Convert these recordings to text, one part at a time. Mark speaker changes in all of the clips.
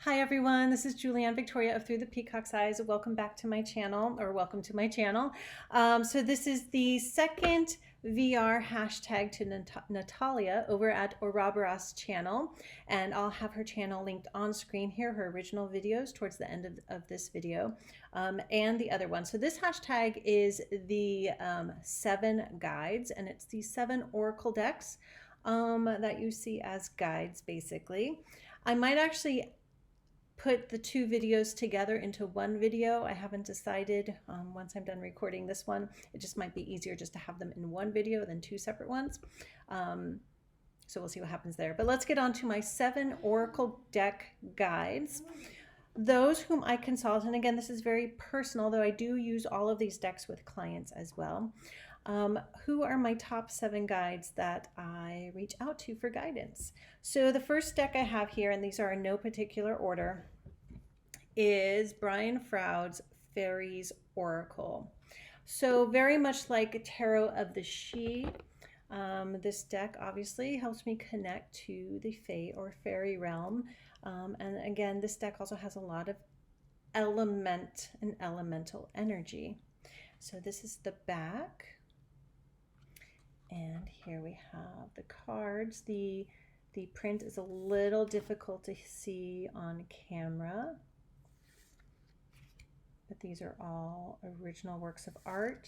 Speaker 1: Hi everyone, this is Julianne Victoria of Through the Peacock's Eyes. Welcome back to my channel, or welcome to my channel. So this is the second VR hashtag to Natalia over at Ouroboros channel, and I'll have her channel linked on screen here, her original videos towards the end of this video, and the other one. So this hashtag is the 7 guides, and it's the 7 oracle decks that you see as guides basically. I might actually put the two videos together into one video. I haven't decided. Once I'm done recording this one, it just might be easier just to have them in one video than two separate ones. So we'll see what happens there. But let's get on to my 7 Oracle deck guides. Those whom I consult, and again, this is very personal, though I do use all of these decks with clients as well. Who are my top 7 guides that I reach out to for guidance? So the first deck I have here, and these are in no particular order, is Brian Froud's Fairies Oracle. So very much like Tarot of the She, this deck obviously helps me connect to the Fae or fairy realm. And again, this deck also has a lot of element and elemental energy. So this is the back. And here we have the cards. The print is a little difficult to see on camera, but these are all original works of art.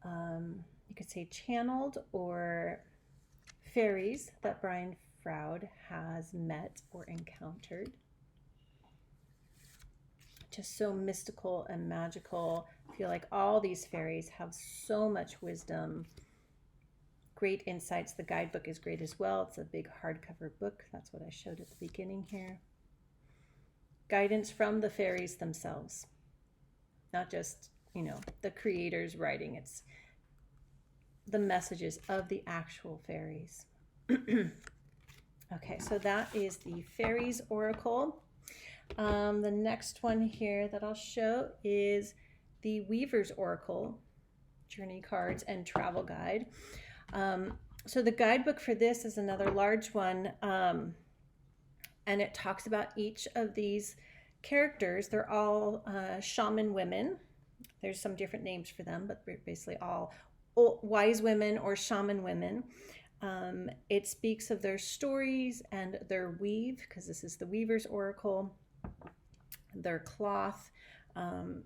Speaker 1: You could say channeled or fairies that Brian Froud has met or encountered. Just so mystical and magical. I feel like all these fairies have so much wisdom, great insights. The guidebook is great as well. It's a big hardcover book. That's what I showed at the beginning here. Guidance from the fairies themselves, not just, the creators writing. It's the messages of the actual fairies. Okay, so that is the Fairies Oracle. The next one here that I'll show is the Weaver's Oracle, Journey Cards and Travel Guide. So the guidebook for this is another large one, and it talks about each of these characters. They're all shaman women. There's some different names for them, but basically all wise women or shaman women. It speaks of their stories and their weave, because this is the Weaver's Oracle, their cloth. And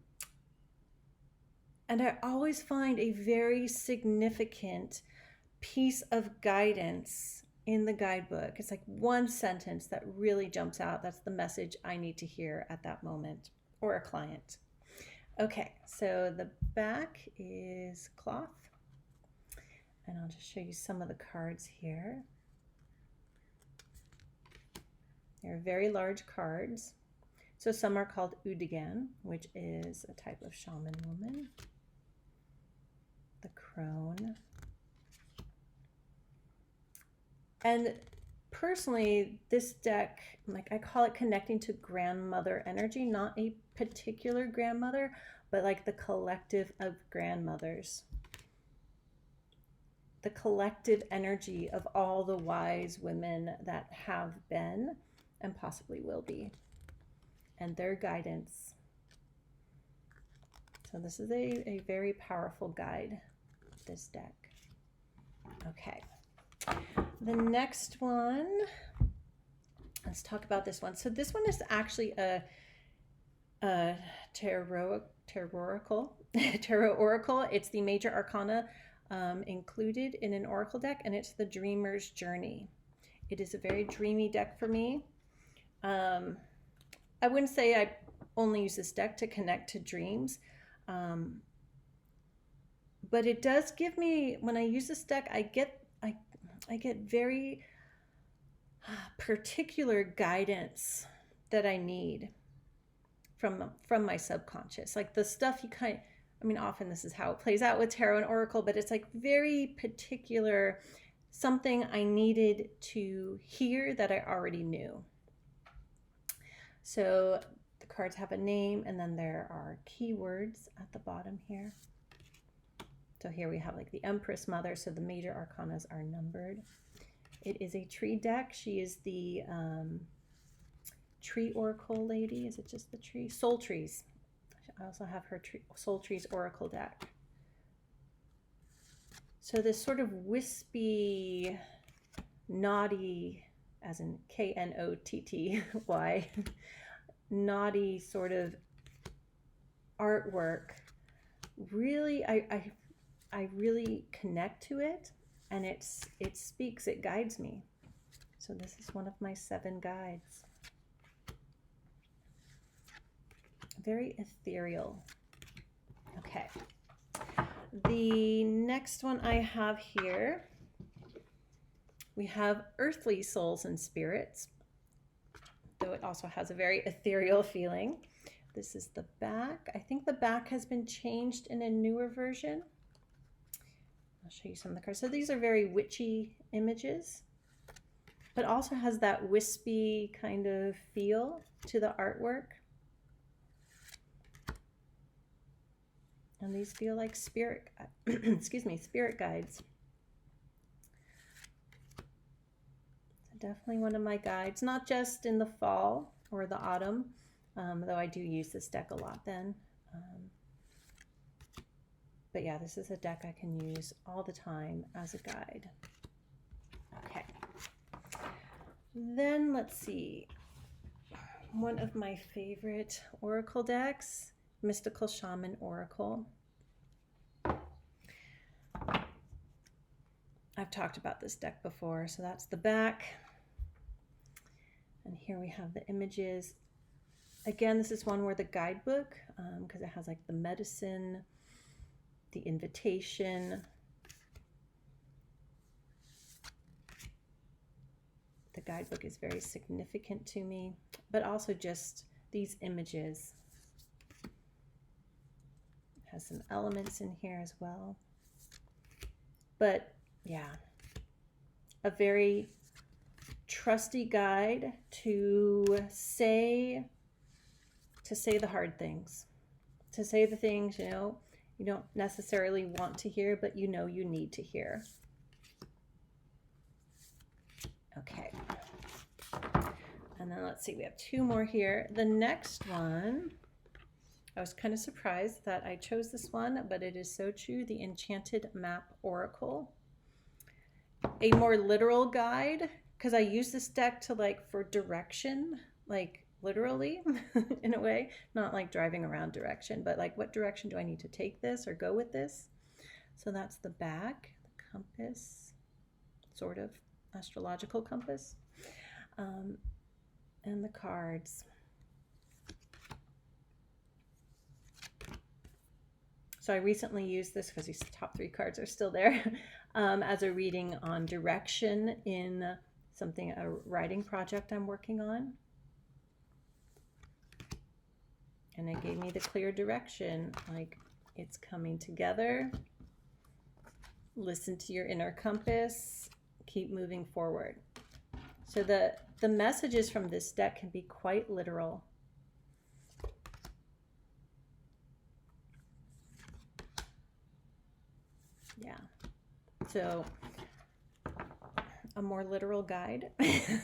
Speaker 1: I always find a very significant piece of guidance in the guidebook. It's like one sentence that really jumps out. That's the message I need to hear at that moment, or a client. Okay, so the back is cloth, and I'll just show you some of the cards here. They're very large cards. So some are called Udigan, which is a type of shaman woman. The crone. And personally, this deck, I call it connecting to grandmother energy, not a particular grandmother, but like the collective of grandmothers. The collective energy of all the wise women that have been and possibly will be, and their guidance. So this is a very powerful guide, this deck. Okay. The next one, let's talk about this one. So this one is actually a tarot oracle. It's the major arcana included in an oracle deck, and it's the Dreamer's Journey. It is a very dreamy deck for me. I wouldn't say I only use this deck to connect to dreams, but it does give me, when I use this deck, I get very particular guidance that I need from my subconscious. Like the stuff you often this is how it plays out with tarot and oracle, but it's like very particular, something I needed to hear that I already knew. So the cards have a name, and then there are keywords at the bottom here. So here we have like the Empress Mother, so the major arcanas are numbered. It is a tree deck. She is the tree oracle lady. Is it just the tree? Soul Trees. I also have her Soul Trees Oracle deck. So this sort of wispy, naughty, as in Knotty, naughty sort of artwork, really, I really connect to it, and it speaks, it guides me. So this is one of my 7 guides. Very ethereal. Okay. The next one I have here, we have Earthly Souls and Spirits, though it also has a very ethereal feeling. This is the back. I think the back has been changed in a newer version. I'll show you some of the cards. So these are very witchy images, but also has that wispy kind of feel to the artwork. And these feel like spirit, excuse me, spirit guides. So definitely one of my guides, not just in the fall or the autumn, though I do use this deck a lot then. But yeah, this is a deck I can use all the time as a guide. Okay. Then let's see. One of my favorite oracle decks, Mystical Shaman Oracle. I've talked about this deck before, so that's the back. And here we have the images. Again, this is one where the guidebook, because it has like the medicine, the invitation, the guidebook is very significant to me, but also just these images. It has some elements in here as well. But yeah, a very trusty guide to say the hard things, to say the things, you know, you don't necessarily want to hear, but you know you need to hear. Okay. And then let's see, we have 2 more here. The next one, I was kind of surprised that I chose this one, but it is so true, the Enchanted Map Oracle. A more literal guide, because I use this deck to like for direction, like literally in a way, not like driving around direction, but like what direction do I need to take this or go with this? So that's the back, the compass, sort of astrological compass, and the cards. So I recently used this because these top 3 cards are still there as a reading on direction in a writing project I'm working on. And it gave me the clear direction, like it's coming together. Listen to your inner compass, keep moving forward. So the messages from this deck can be quite literal. Yeah. So a more literal guide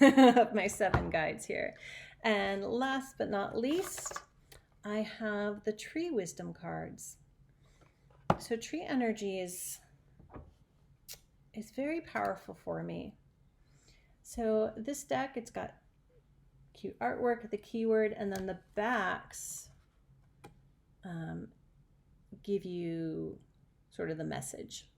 Speaker 1: of my 7 guides here. And last but not least, I have the tree wisdom cards. So tree energy is very powerful for me. So this deck, it's got cute artwork, the keyword, and then the backs give you sort of the message.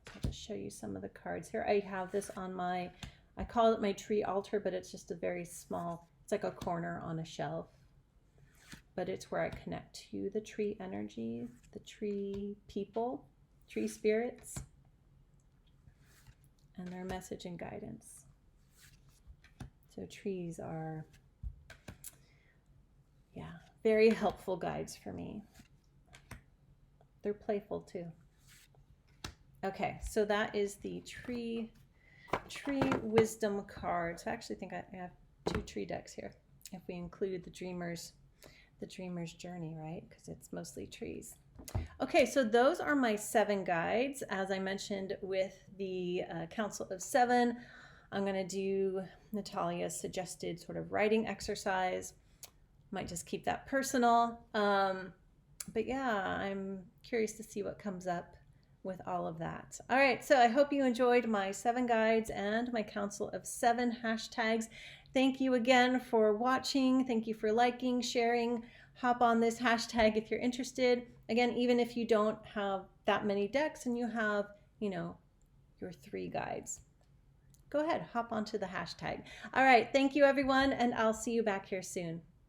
Speaker 1: So I'll just show you some of the cards here. I have this on my, I call it my tree altar, but it's just a very small, it's like a corner on a shelf. But it's where I connect to the tree energy, the tree people, tree spirits, and their message and guidance. So trees are, yeah, very helpful guides for me. They're playful too. Okay, so that is the tree wisdom card. So I actually think I have 2 tree decks here, if we include the dreamer's journey, right? Because it's mostly trees. Okay, so those are my 7 guides. As I mentioned with the Council of 7, I'm going to do Natalia's suggested sort of writing exercise. Might just keep that personal. But yeah, I'm curious to see what comes up with all of that. All right, so I hope you enjoyed my 7 guides and my council of 7 hashtags. Thank you again for watching. Thank you for liking, sharing. Hop on this hashtag if you're interested. Again, even if you don't have that many decks and you have, you know, your 3 guides, go ahead, hop onto the hashtag. All right, thank you everyone, and I'll see you back here soon.